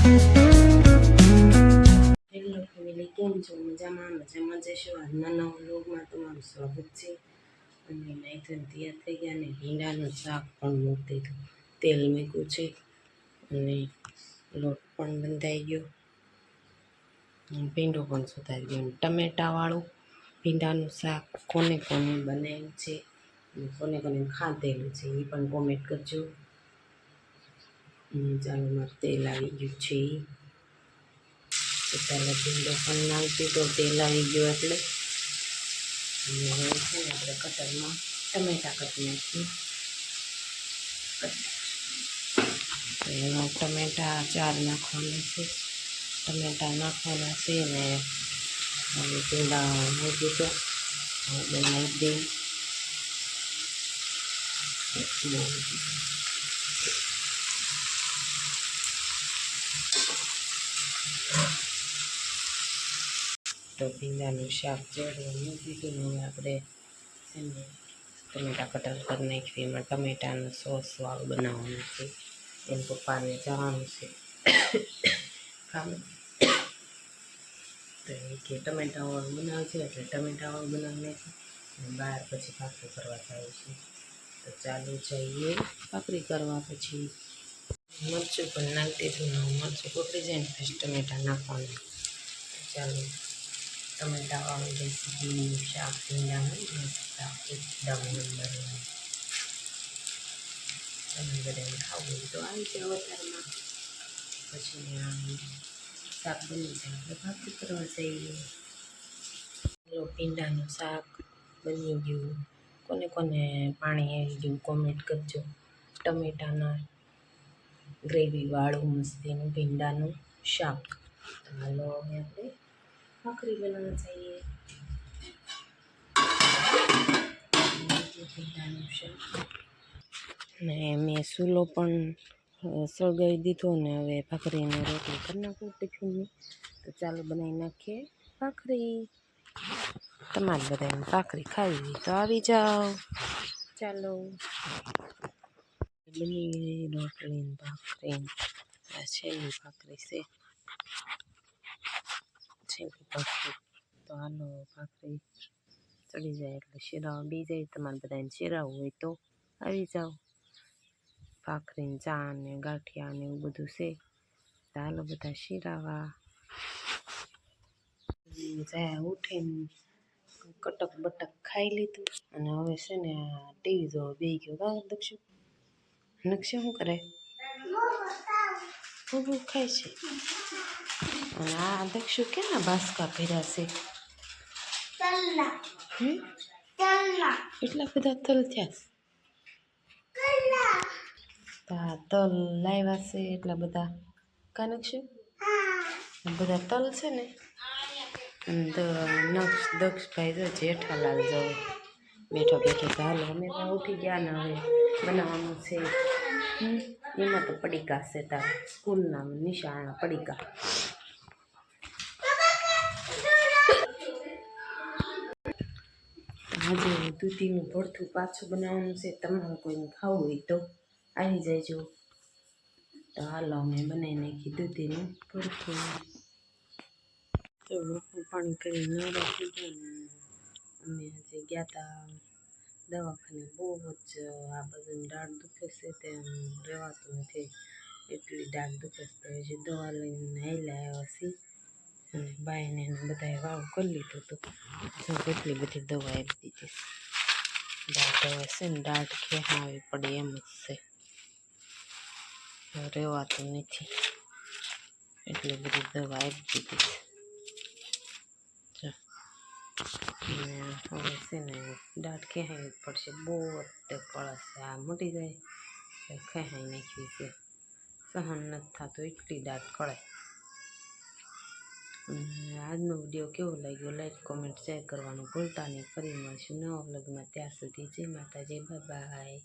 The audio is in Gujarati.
હેલો ફેમિલી, કેમ છો? મજામાં જશો. આજના નવા વ્લોગમાં તમારું સ્વાગત છે. અને નાઈથન તૈયાર થઈ ગયા અને ભીંડાનું શાક પણ મૂકી દીધું, તેલ મૂક્યું છે અને લોટ પણ બંધાઈ ગયો, ભીંડો પણ સુધારી ગયો. ટમેટાવાળું ભીંડાનું શાક કોને કોને બનાવ્યું છે અને કોને કોને ખાધેલું છે એ પણ કોમેન્ટ કરજો. ચાલો, મારું તેલ આવી ગયું છે. ચાલો, ભીંડો પણ નાખી દીધો, તેલ આવી ગયો એટલે. અને હવે છે ને આપણે કટરમાં ટમેટા કાપી નાખીએ. એમાં ટમેટા 4 નાખવાના છે. ટમેટા નાખવાના છે ને હવે ભીંડા નાખી દીધો. હવે નાખી દઈએ. તો ભીંડાનું શાક ચડવા મૂકી દીધું ને હવે આપણે છે ને ટમેટા કટર કરી નાખીએ. એમાં ટમેટાનું સોસ વાળું બનાવવાનું છે. એમ પપ્પાને જવાનું છે ખાવા, તો એ કે ટમેટા વાળું બનાવશે એટલે ટમેટા વાળું બનાવી નાખી અને બહાર પછી ભાખરી કરવા જાય છે. તો ચાલુ જઈએ ભાખરી કરવા. પછી મરચું પણ નાખી દીધું, મરચું પકડી જાય ને પછી ટમેટા નાખવાનું. ચાલો, ટમેટાવાળું રેસીપી શાક ભીંડાનું એકદમ નંબર 1. તમે બધાને ખાવું હોય તો આવી જાવ અત્યારમાં. પછી શાક બની જાય એટલે ભાખરી કરવા જઈએ. ભીંડાનું શાક બની ગયું. કોને કોને પાણી આવી ગયું કોમેન્ટ કરજો. ટમેટાના ગ્રેવીવાળું મસ્તીનું ભીંડાનું શાક. હાલો, હવે આપણે ભાખરી બનાવવા જઈએ. ભીંડાનું શાક ને મેં સૂલો પણ સળગાવી દીધો ને હવે ભાખરીને રોટલી કરી નાખું ટિફિનની. તો ચાલો બનાવી નાખીએ ભાખરી. તમારે બધાને ભાખરી ખાવી હોય તો આવી જાઓ. ચાલો, બની ગઈ રોટલી ને ભાખરી. આ છેલ્લી ભાખરી છે. તો હાલો, ભાખરી ચડી જાય એટલે શીરાવા બી જાય. તમારે બધાને શીરાવું હોય તો આવી જાઓ. ભાખરી ને ચા ને ગાંઠિયા ને એવું બધું છે. તો હાલો બધા શીરાવા. ઉઠીને કટક બટક ખાઈ લીધું અને હવે છે ને ટીવી જોવા બેસી ગયો. કાં દક્ષુ? નક્ષુ શું કરે? બહુ ખાય છે. અને આ દક્ષુ કેના બાસકા ભર્યા છે? એટલા બધા તલ થયા. તલ લાવ્યા છે એટલા બધા. કાં નક્ષુ? બધા તલ છે ને દક્ષભાઈ જો જેઠાલાલ જો બેઠો બેઠો. ચાલો, અમે ત્યાં ઉઠી ગયા ને હવે બનાવવાનું છે. એમાં તો પડીકા છે તારા સ્કૂલના નિશાળના પડીકા. આજે દૂધીનું ભરથું પાછું બનાવવાનું છે. તમારે કોઈને ખાવું હોય તો આવી જાયજો. તો હાલો, અમે બનાવી નાખી દૂધીનું ભરથું. તો પાણી કરી નવરા થઈ ગયા ને અમે આજે ગયા હતા દવાખાને. બહુ જ આ બધું દાઢ દુખે છે, તેમ રહેવાતું નથી. એટલી દાઢ દુખે છે. હજી દવા લઈને હાલ્યા આવ્યા છીએ અને બાઈને બધાએ વાવ કરી લીધું હતું. કેટલી બધી દવા આપી દીધી. દાઢ હવે છે ને દાઢ ખેહાવી પડે એમ જ છે, રહેવાતું નથી. એટલી બધી દવા આપી દીધી છે. હવે છે ને દાઢ ખેહાવી પડશે. બહુ જ કળશ છે. આ મોટી જાય ખેહાઈ નાખવી છે. સહન નથી થતું, એટલી દાઢ કળે. આજનો વિડીયો કેવો લાગ્યો લાઈક કોમેન્ટ શેર કરવાનું ભૂલતા નહીં. ફરી મળીશું નવા વ્લોગમાં. ત્યાં સુધી જય માતાજી, બાય બાય.